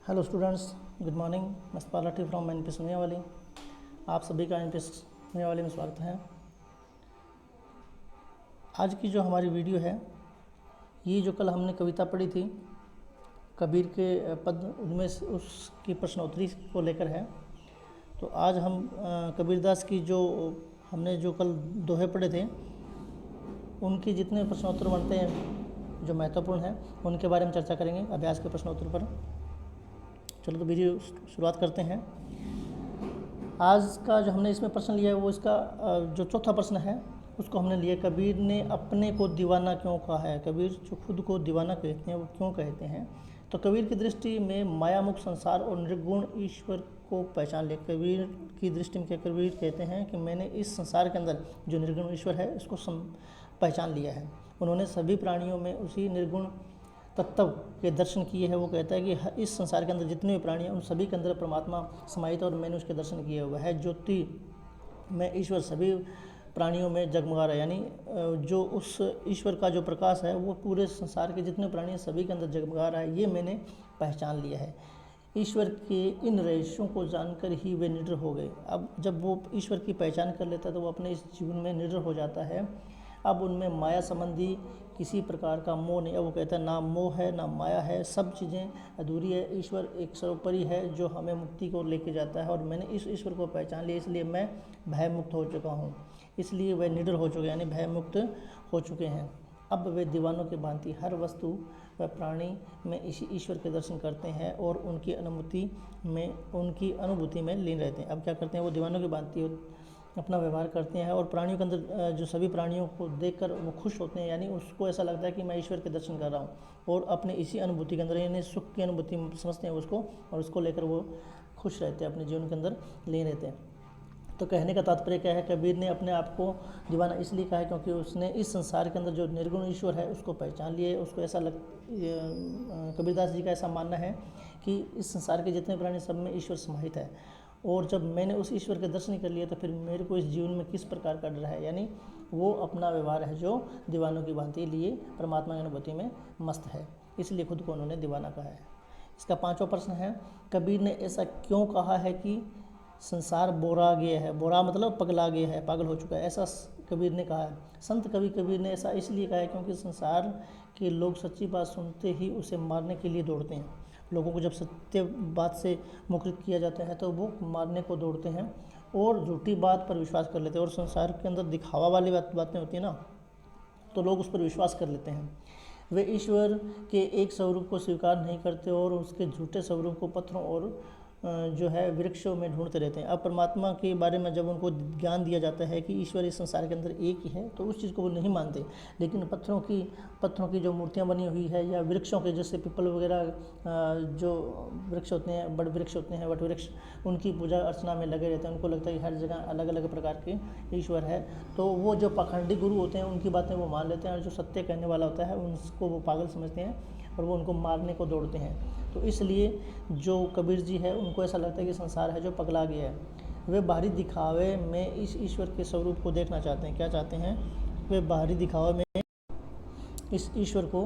Hello students, good morning. मैं पालाटी from N P सुनियावाली। आप सभी का एन पी सुनियावाली में स्वागत है। आज की जो हमारी वीडियो है, ये जो कल हमने कविता पढ़ी थी कबीर के पद, उनमें से उसकी प्रश्नोत्तरी को लेकर है। तो आज हम कबीरदास की जो हमने जो कल दोहे पढ़े थे, उनके जितने प्रश्नोत्तर बनते हैं जो महत्वपूर्ण हैं, उनके बारे में चर्चा करेंगे अभ्यास के प्रश्नोत्तर पर। चलो तो वीडियो शुरुआत करते हैं। आज का जो हमने इसमें प्रश्न लिया है वो इसका जो चौथा प्रश्न है उसको हमने लिया, कबीर ने अपने को दीवाना क्यों कहा है। कबीर जो खुद को दीवाना कहते हैं वो क्यों कहते हैं। तो कबीर की दृष्टि में मायामुक्त संसार और निर्गुण ईश्वर को पहचान लिया। कबीर की दृष्टि में क्या कबीर कहते हैं कि मैंने इस संसार के अंदर जो निर्गुण ईश्वर है इसको पहचान लिया है। उन्होंने सभी प्राणियों में उसी निर्गुण तत्व के दर्शन किए हैं। वो कहता है कि इस संसार के अंदर जितने भी प्राणी हैं उन सभी के अंदर परमात्मा समाहित और मैंने उसके दर्शन किए हुए है। ज्योति में ईश्वर सभी प्राणियों में जगमगा रहा है, यानी जो उस ईश्वर का जो प्रकाश है वो पूरे संसार के जितने प्राणी हैं सभी के अंदर जगमगा रहा है। ये मैंने पहचान लिया है। ईश्वर के इन रहस्यों को जानकर ही वे निडर हो गए। अब जब वो ईश्वर की पहचान कर लेता है तो वो अपने इस जीवन में निडर हो जाता है। अब उनमें माया संबंधी किसी प्रकार का मोह नहीं है। वो कहता है ना मोह है ना माया है, सब चीज़ें अधूरी है। ईश्वर एक सर्वोपरि है जो हमें मुक्ति को लेके जाता है और मैंने इस ईश्वर को पहचान लिया, इसलिए मैं भय मुक्त हो चुका हूँ। इसलिए वे निडर हो चुके, यानी भय मुक्त हो चुके हैं। अब वे दीवानों की भांति हर वस्तु व प्राणी में इसी ईश्वर के दर्शन करते हैं और उनकी अनुभूति में लीन रहते हैं। अब क्या करते हैं, वो दीवानों की भांति अपना व्यवहार करते हैं और प्राणियों के अंदर जो सभी प्राणियों को देखकर वो खुश होते हैं, यानी उसको ऐसा लगता है कि मैं ईश्वर के दर्शन कर रहा हूँ और अपने इसी अनुभूति के अंदर, यानी सुख की अनुभूति समझते हैं उसको और उसको लेकर वो खुश रहते हैं, अपने जीवन के अंदर लीन रहते हैं। तो कहने का तात्पर्य क्या है, कबीर ने अपने आप को दीवाना इसलिए कहा है क्योंकि उसने इस संसार के अंदर जो निर्गुण ईश्वर है उसको पहचान लिए। उसको ऐसा कबीरदास जी का ऐसा मानना है कि इस संसार के जितने प्राणी सब में ईश्वर समाहित है और जब मैंने उस ईश्वर के दर्शन कर लिए तो फिर मेरे को इस जीवन में किस प्रकार का डर है, यानी वो अपना व्यवहार है जो दीवानों की भांति लिए परमात्मा की अनुभूति में मस्त है, इसलिए खुद को उन्होंने दीवाना कहा है। इसका पांचवा प्रश्न है, कबीर ने ऐसा क्यों कहा है कि संसार बोरा गया है। बोरा मतलब पगला गया है, पागल हो चुका है, ऐसा कबीर ने कहा है। संत कवि कबीर ने ऐसा इसलिए कहा है क्योंकि संसार के लोग सच्ची बात सुनते ही उसे मारने के लिए दौड़ते हैं। लोगों को जब सत्य बात से मुखरित किया जाता है तो वो मारने को दौड़ते हैं और झूठी बात पर विश्वास कर लेते हैं। और संसार के अंदर दिखावा वाली बातें होती हैं ना, तो लोग उस पर विश्वास कर लेते हैं। वे ईश्वर के एक स्वरूप को स्वीकार नहीं करते और उसके झूठे स्वरूप को पत्थरों और जो है वृक्षों में ढूंढते रहते हैं। अब परमात्मा के बारे में जब उनको ज्ञान दिया जाता है कि ईश्वर इस संसार के अंदर एक ही है तो उस चीज़ को वो नहीं मानते, लेकिन पत्थरों की जो मूर्तियाँ बनी हुई है या वृक्षों के, जैसे पीपल वगैरह जो वृक्ष होते हैं, बड़े वृक्ष होते हैं, वट वृक्ष, उनकी पूजा अर्चना में लगे रहते हैं। उनको लगता है कि हर जगह अलग अलग प्रकार के ईश्वर है, तो वो जो पाखंडी गुरु होते हैं उनकी बातें वो मान लेते हैं और जो सत्य कहने वाला होता है उनको वो पागल समझते हैं और वो उनको मारने को दौड़ते हैं। तो इसलिए जो कबीर जी है उनको ऐसा लगता है कि संसार है जो पगला गया है। वे बाहरी दिखावे में इस ईश्वर के स्वरूप को देखना चाहते हैं। क्या चाहते हैं, वे बाहरी दिखावे में इस ईश्वर को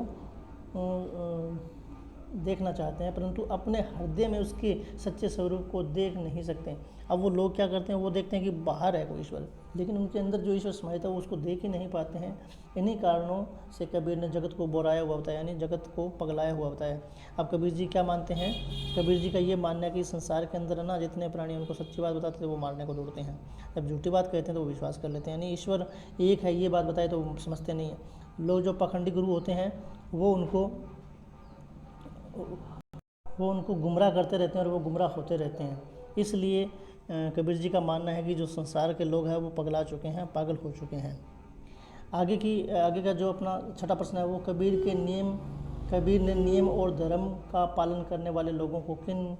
देखना चाहते हैं, परंतु अपने हृदय में उसके सच्चे स्वरूप को देख नहीं सकते। अब वो लोग क्या करते हैं, वो देखते हैं कि बाहर है कोई ईश्वर, लेकिन उनके अंदर जो ईश्वर समाहित है वो उसको देख ही नहीं पाते हैं। इन्हीं कारणों से कबीर ने जगत को बोराया हुआ बताया, यानी जगत को पगलाया हुआ बताया। अब कबीर जी क्या मानते हैं, कबीर जी का ये मानना है कि संसार के अंदर ना जितने प्राणी उनको सच्ची बात बताते थे वो मारने को दौड़ते हैं, जब झूठी बात कहते हैं तो वो विश्वास कर लेते हैं, यानी ईश्वर एक है ये बात बताए तो वो समझते नहीं है। लोग जो पाखंडी गुरु होते हैं वो उनको गुमराह करते रहते हैं और वो गुमराह होते रहते हैं। इसलिए कबीर जी का मानना है कि जो संसार के लोग हैं वो पगला चुके हैं, पागल हो चुके हैं। आगे का जो अपना छठा प्रश्न है वो कबीर ने नियम और धर्म का पालन करने वाले लोगों को किन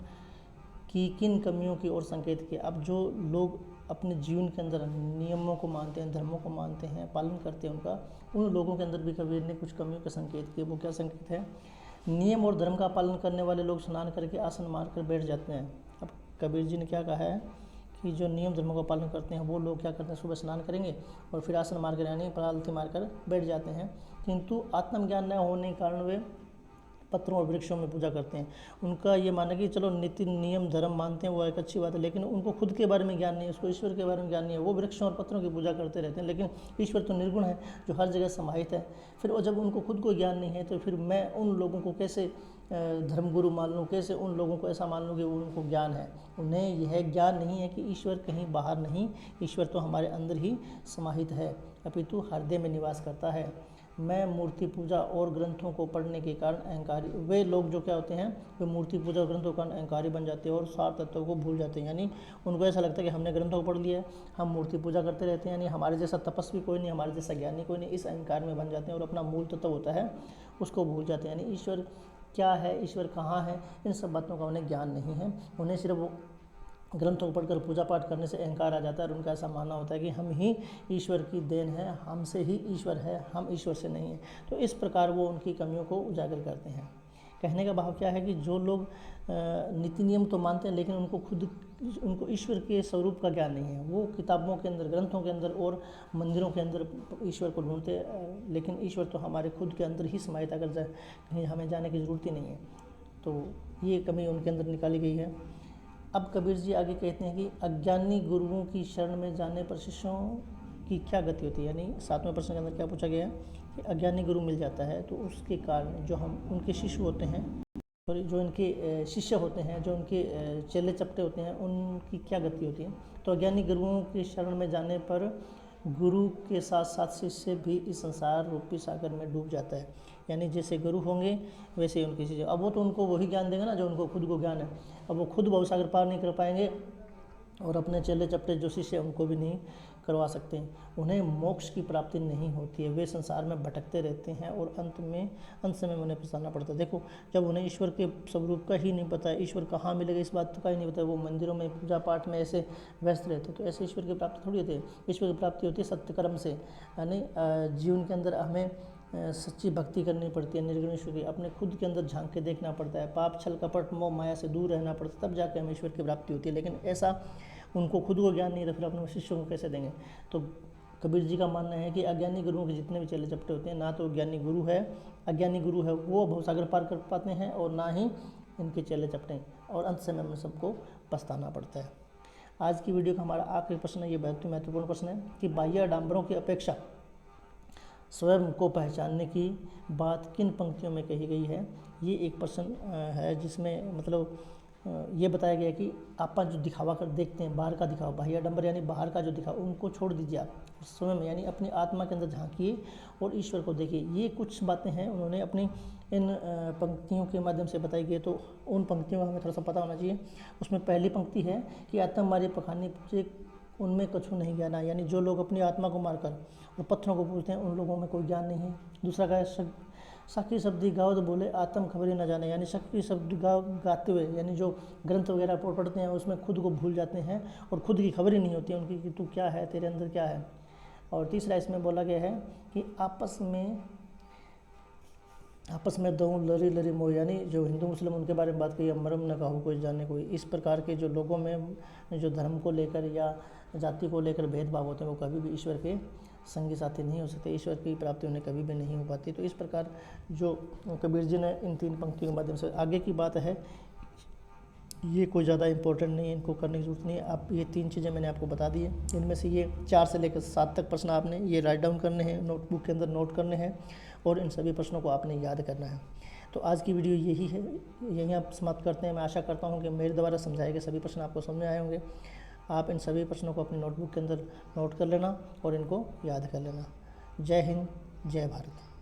कमियों की ओर संकेत किया। अब जो लोग अपने जीवन के अंदर नियमों को मानते हैं, धर्मों को मानते हैं, पालन करते हैं उनका, उन लोगों के अंदर भी कबीर ने कुछ कमियों के संकेत किए। वो क्या संकेत है, नियम और धर्म का पालन करने वाले लोग स्नान करके आसन मार कर बैठ जाते हैं। अब कबीर जी ने क्या कहा है कि जो नियम धर्मों का पालन करते हैं वो लोग क्या करते हैं, सुबह स्नान करेंगे और फिर आसन मार कर यानी परालती मार कर बैठ जाते हैं, किंतु आत्मज्ञान न होने के कारण वे पत्थरों और वृक्षों में पूजा करते हैं। उनका ये मानना कि चलो नीति नियम धर्म मानते हैं, वो एक अच्छी बात है, लेकिन उनको खुद के बारे में ज्ञान नहीं है, उसको ईश्वर के बारे में ज्ञान नहीं है। वो वृक्षों और पत्थरों की पूजा करते रहते हैं, लेकिन ईश्वर तो निर्गुण है जो हर जगह समाहित है। फिर वो जब उनको खुद को ज्ञान नहीं है तो फिर मैं उन लोगों को कैसे धर्मगुरु मान लूँ, कैसे उन लोगों को ऐसा मान लूँ कि उनको ज्ञान है। उन्हें यह ज्ञान नहीं है कि ईश्वर कहीं बाहर नहीं, ईश्वर तो हमारे अंदर ही समाहित है, अपितु हृदय में निवास करता है। मैं मूर्ति पूजा और ग्रंथों को पढ़ने के कारण अहंकारी, वे लोग जो क्या होते हैं, वे मूर्ति पूजा और ग्रंथों के कारण अहंकारी बन जाते हैं और सार तत्वों को भूल जाते हैं। यानी उनको ऐसा लगता है कि हमने ग्रंथों को पढ़ लिया है, हम मूर्ति पूजा करते रहते हैं, यानी हमारे जैसा तपस्वी कोई नहीं, हमारे जैसा ज्ञानी कोई नहीं, इस अहंकार में बन जाते हैं और अपना मूल तत्व होता है उसको भूल जाते हैं। यानी ईश्वर क्या है, ईश्वर कहाँ है, इन सब बातों का उन्हें ज्ञान नहीं है। उन्हें सिर्फ वो ग्रंथों को पढ़कर पूजा पाठ करने से अहंकार आ जाता है और उनका ऐसा मानना होता है कि हम ही ईश्वर की देन है, हमसे ही ईश्वर है, हम ईश्वर से नहीं हैं। तो इस प्रकार वो उनकी कमियों को उजागर करते हैं। कहने का भाव क्या है कि जो लोग नीति नियम तो मानते हैं, लेकिन उनको ईश्वर के स्वरूप का ज्ञान नहीं है। वो किताबों के अंदर, ग्रंथों के अंदर और मंदिरों के अंदर ईश्वर को ढूंढते हैं, लेकिन ईश्वर तो हमारे खुद के अंदर ही समाहित, अगर कहीं हमें जाने की ज़रूरत ही नहीं है। तो ये कमी उनके अंदर निकाली गई है। अब कबीर जी आगे कहते हैं कि अज्ञानी गुरुओं की शरण में जाने पर शिष्यों की क्या गति होती है। यानी 7वें प्रश्न के अंदर क्या पूछा गया है कि अज्ञानी गुरु मिल जाता है तो उसके कारण जो हम उनके शिष्य होते हैं, और जो इनके शिष्य होते हैं, जो उनके चेले चपटे होते हैं, उनकी क्या गति होती है। तो अज्ञानी गुरुओं की शरण में जाने पर गुरु के साथ साथ शिष्य भी इस संसार रूपी सागर में डूब जाता है। यानी जैसे गुरु होंगे वैसे ही उनके शिष्य। अब वो तो उनको वही ज्ञान देंगे ना जो उनको खुद को ज्ञान है। अब वो खुद भवसागर पार नहीं कर पाएंगे और अपने चेले चपटे जो शिष्य हैं उनको भी नहीं करवा सकते हैं। उन्हें मोक्ष की प्राप्ति नहीं होती है, वे संसार में भटकते रहते हैं और अंत समय उन्हें पछताना पड़ता है। देखो, जब उन्हें ईश्वर के स्वरूप का ही नहीं पता है, ईश्वर कहाँ मिलेगा इस बात का ही नहीं पता है, वो मंदिरों में पूजा पाठ में ऐसे व्यस्त रहते हैं, तो ऐसे ईश्वर की प्राप्ति थोड़ी होती है। ईश्वर की प्राप्ति होती है सत्यकर्म से, यानी जीवन के अंदर हमें सच्ची भक्ति करनी पड़ती है, निर्गुण ईश्वर की, अपने खुद के अंदर झांक के देखना पड़ता है, पाप छल कपट मोह माया से दूर रहना पड़ता है, तब जाके हमें ईश्वर की प्राप्ति होती है। लेकिन ऐसा उनको खुद को ज्ञान नहीं, तो फिर अपने शिष्यों को कैसे देंगे। तो कबीर जी का मानना है कि अज्ञानी गुरुओं के जितने भी चेले चपटे होते हैं, ना तो ज्ञानी गुरु है, अज्ञानी गुरु है वो भवसागर पार कर पाते हैं, और ना ही इनके चेले चपटे, और अंत समय में सबको पछताना पड़ता है। आज की वीडियो का हमारा आखिरी प्रश्न है, ये बहुत ही महत्वपूर्ण प्रश्न है कि बाह्य आडंबरों की अपेक्षा स्वयं को पहचानने की बात किन पंक्तियों में कही गई है। ये एक प्रश्न है जिसमें मतलब ये बताया गया कि आप जो दिखावा कर देखते हैं, बाहर का दिखावा, बाह्य आडंबर यानी बाहर का जो दिखावा, उनको छोड़ दीजिए, आप स्वयं यानी अपनी आत्मा के अंदर झांकिए और ईश्वर को देखिए। ये कुछ बातें हैं उन्होंने अपनी इन पंक्तियों के माध्यम से बताई गई, तो उन पंक्तियों का हमें थोड़ा सा पता होना चाहिए। उसमें पहली पंक्ति है कि आत्म मारे पखानी से उनमें कछु नहीं ज्ञान, यानी जो लोग अपनी आत्मा को मारकर और पत्थरों को पूजते हैं उन लोगों में कोई ज्ञान नहीं है। दूसरा का है साकी शब्दी गाओ तो बोले आत्म खबरी न जाने, यानी शक्ति शब्द गाते हुए, यानी जो ग्रंथ वगैरह पढ़ते हैं उसमें खुद को भूल जाते हैं और खुद की खबर ही नहीं होती है उनकी कि तू क्या है, तेरे अंदर क्या है। और तीसरा इसमें बोला गया है कि आपस में दो लरी लरी मोह, यानी जो हिंदू मुस्लिम उनके बारे में बात कही, मरम न कहो कोई जाने कोई। इस प्रकार के जो लोगों में जो धर्म को लेकर या जाति को लेकर भेदभाव होते हैं वो कभी भी ईश्वर के संगी साथी नहीं हो सकते, ईश्वर की प्राप्ति उन्हें कभी भी नहीं हो पाती। तो इस प्रकार जो कबीर जी ने इन 3 पंक्तियों के माध्यम से, आगे की बात है ये कोई ज़्यादा इंपॉर्टेंट नहीं है, इनको करने की जरूरत नहीं है। आप ये 3 चीज़ें मैंने आपको बता दी है, इनमें से ये 4 से लेकर 7 तक प्रश्न आपने ये राइट डाउन करने हैं, नोटबुक के अंदर नोट करने हैं और इन सभी प्रश्नों को आपने याद करना है। तो आज की वीडियो यही है, यहीं आप समाप्त करते हैं। मैं आशा करता हूँ कि मेरे द्वारा समझाए गए सभी प्रश्न आपको समझ में आए होंगे। आप इन सभी प्रश्नों को अपनी नोटबुक के अंदर नोट कर लेना और इनको याद कर लेना। जय हिंद, जय भारत।